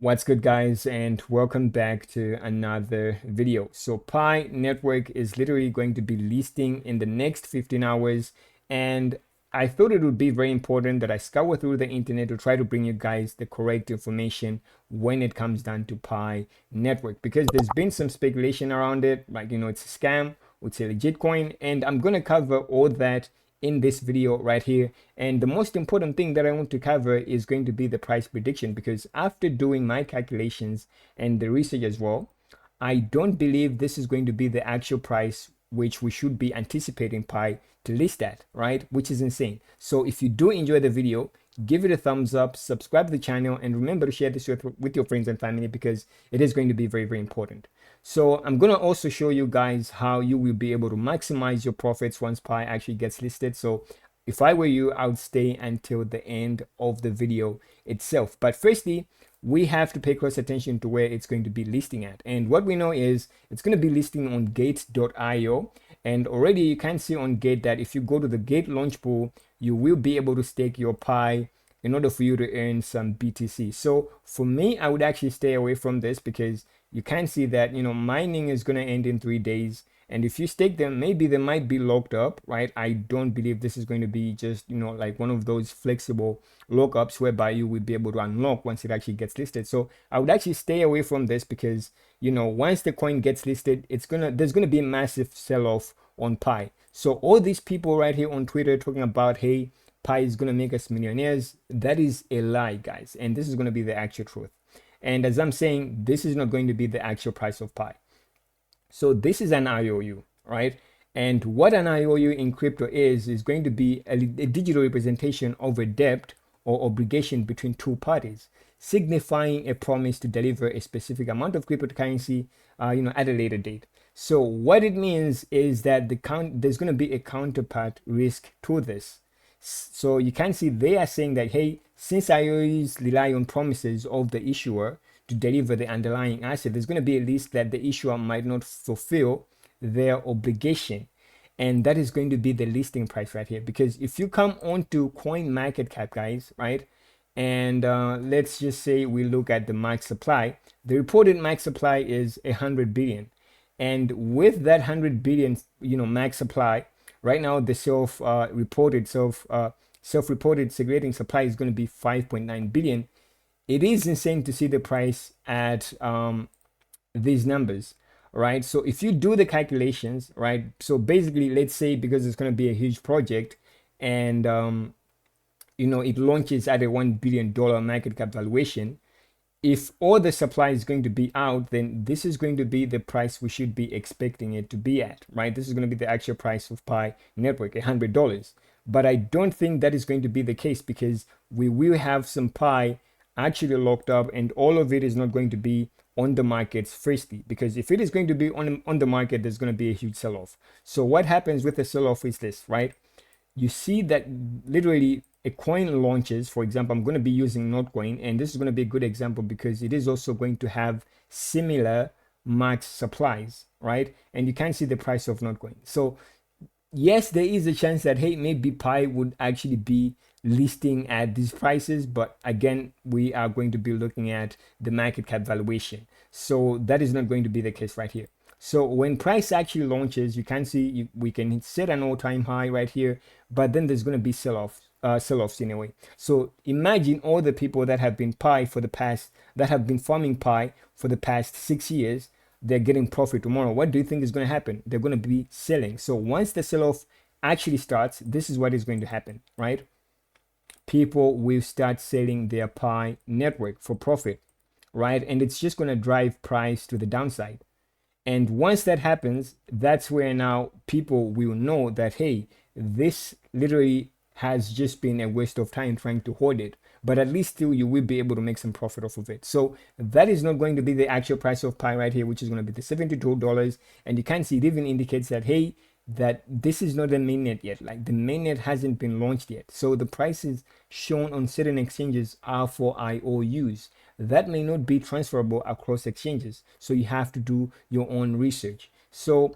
What's good, guys, and welcome back to another video. So Pi Network is literally going to be listing in the next 15 hours, and I thought it would be very important that I scour through the internet to try to bring you guys the correct information when it comes down to Pi Network, because there's been some speculation around it, like, it's a scam, it's a legit coin, and I'm gonna cover all that in this video right here. And the most important thing that I want to cover is going to be the price prediction, because after doing my calculations and the research as well, I don't believe this is going to be the actual price which we should be anticipating Pi to list at, right? Which is insane. So if you do enjoy the video, give it a thumbs up, subscribe to the channel, and remember to share this with your friends and family, because it is going to be very, very important. So I'm going to also show you guys how you will be able to maximize your profits once Pi actually gets listed. So if I were you, I would stay until the end of the video itself. But firstly, we have to pay close attention to where it's going to be listing at. And what we know is it's going to be listing on gate.io. And already you can see on Gate that if you go to the Gate launch pool, you will be able to stake your Pi in order for you to earn some BTC. So for me, I would actually stay away from this, because you can see that, mining is going to end in 3 days. And if you stake them, maybe they might be locked up, right? I don't believe this is going to be just, like one of those flexible lockups whereby you will be able to unlock once it actually gets listed. So I would actually stay away from this, because, once the coin gets listed, there's going to be a massive sell-off on Pi. So all these people right here on Twitter talking about, hey, Pi is going to make us millionaires, that is a lie, guys. And this is going to be the actual truth. And as I'm saying, this is not going to be the actual price of Pi. So this is an IOU, right? And what an IOU in crypto is going to be a digital representation of a debt or obligation between two parties, signifying a promise to deliver a specific amount of cryptocurrency, at a later date. So what it means is that there's going to be a counterpart risk to this. So you can see they are saying that, hey, since IOUs rely on promises of the issuer to deliver the underlying asset, there's going to be a risk that the issuer might not fulfill their obligation. And that is going to be the listing price right here. Because if you come onto CoinMarketCap, guys, right, and let's just say we look at the max supply, the reported max supply is 100 billion. And with that 100 billion, max supply, right now the self-reported circulating supply is going to be 5.9 billion. It is insane to see the price at these numbers, right? So if you do the calculations, right, so basically, let's say, because it's going to be a huge project, and it launches at a $1 billion market cap valuation, if all the supply is going to be out, then this is going to be the price we should be expecting it to be at, right? This is going to be the actual price of Pi Network, $100. But I don't think that is going to be the case, because we will have some Pi actually locked up, and all of it is not going to be on the markets firstly, because if it is going to be on the market, there's going to be a huge sell-off. So what happens with the sell-off is this, right? You see that literally a coin launches. For example, I'm going to be using Notcoin, and this is going to be a good example because it is also going to have similar max supplies, right? And you can see the price of Notcoin. So yes, there is a chance that, hey, maybe Pi would actually be listing at these prices, but again, we are going to be looking at the market cap valuation. So that is not going to be the case right here. So when price actually launches, you can see we can set an all-time high right here, but then there's going to be sell-offs anyway. So imagine all the people that have been farming Pi for the past 6 years. They're getting profit tomorrow. What do you think is going to happen? They're going to be selling. So once the sell-off actually starts, this is what is going to happen, right? People will start selling their Pi Network for profit, right? And it's just going to drive price to the downside. And once that happens, that's where now people will know that, hey, this literally has just been a waste of time trying to hoard it, but at least still you will be able to make some profit off of it. So that is not going to be the actual price of Pi right here, which is going to be the $72. And you can see it even indicates that, hey, that this is not a mainnet yet. Like, the mainnet hasn't been launched yet. So the prices shown on certain exchanges are for IOUs. That may not be transferable across exchanges. So you have to do your own research. So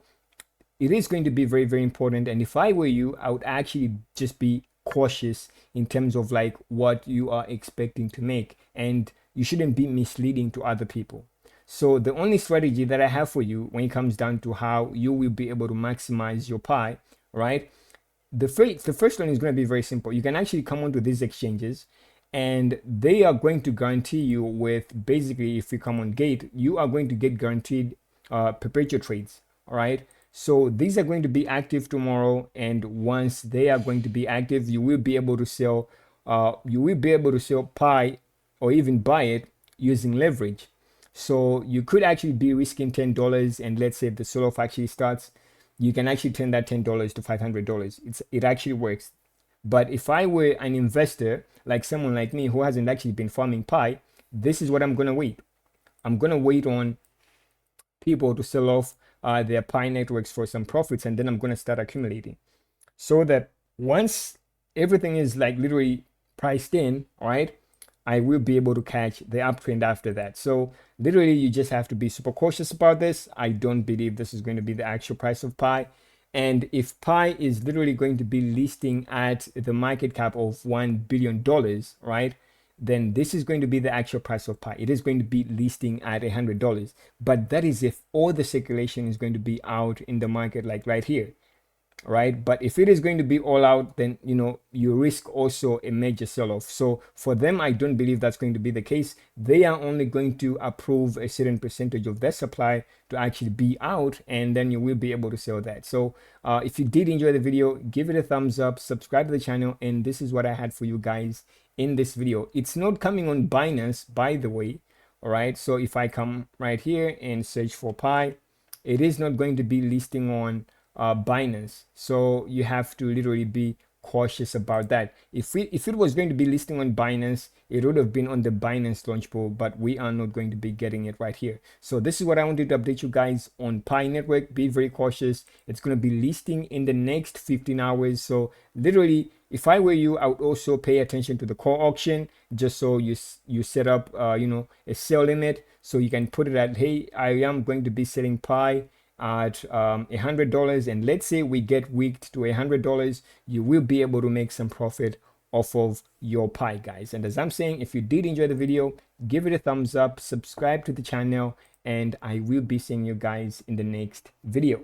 it is going to be very, very important. And if I were you, I would actually just be cautious in terms of like what you are expecting to make. And you shouldn't be misleading to other people. So the only strategy that I have for you when it comes down to how you will be able to maximize your Pi, right? The first one is going to be very simple. You can actually come onto these exchanges, and they are going to guarantee you with, basically, if you come on Gate, you are going to get guaranteed perpetual trades. All right. So these are going to be active tomorrow, and once they are going to be active, you will be able to sell. You will be able to sell Pi or even buy it using leverage. So you could actually be risking $10, and let's say if the sell-off actually starts, you can actually turn that $10 to $500. It actually works. But if I were an investor, like someone like me who hasn't actually been farming Pi, this is what I'm gonna wait. I'm gonna wait on people to sell off their Pi networks for some profits, and then I'm gonna start accumulating, so that once everything is like literally priced in, all right, I will be able to catch the uptrend after that. So literally, you just have to be super cautious about this. I don't believe this is going to be the actual price of Pi. And if Pi is literally going to be listing at the market cap of $1 billion, right, then this is going to be the actual price of Pi. It is going to be listing at $100. But that is if all the circulation is going to be out in the market, like right here, right? But if it is going to be all out, then you risk also a major sell-off. So for them, I don't believe that's going to be the case. They are only going to approve a certain percentage of their supply to actually be out, and then you will be able to sell that. So if you did enjoy the video, give it a thumbs up, subscribe to the channel, and this is what I had for you guys in this video. It's not coming on Binance, by the way. All right, so if I come right here and search for Pi, it is not going to be listing on Binance. So you have to literally be cautious about that. If it was going to be listing on Binance, it would have been on the Binance launch pool, but we are not going to be getting it right here. So this is what I wanted to update you guys on Pi Network. Be very cautious. It's going to be listing in the next 15 hours. So literally, if I were you, I would also pay attention to the call auction, just so you set up a sell limit, so you can put it at, hey, I am going to be selling Pi at $100, and let's say we get wicked to $100, you will be able to make some profit off of your Pi, guys. And as I'm saying, if you did enjoy the video, give it a thumbs up, subscribe to the channel, and I will be seeing you guys in the next video.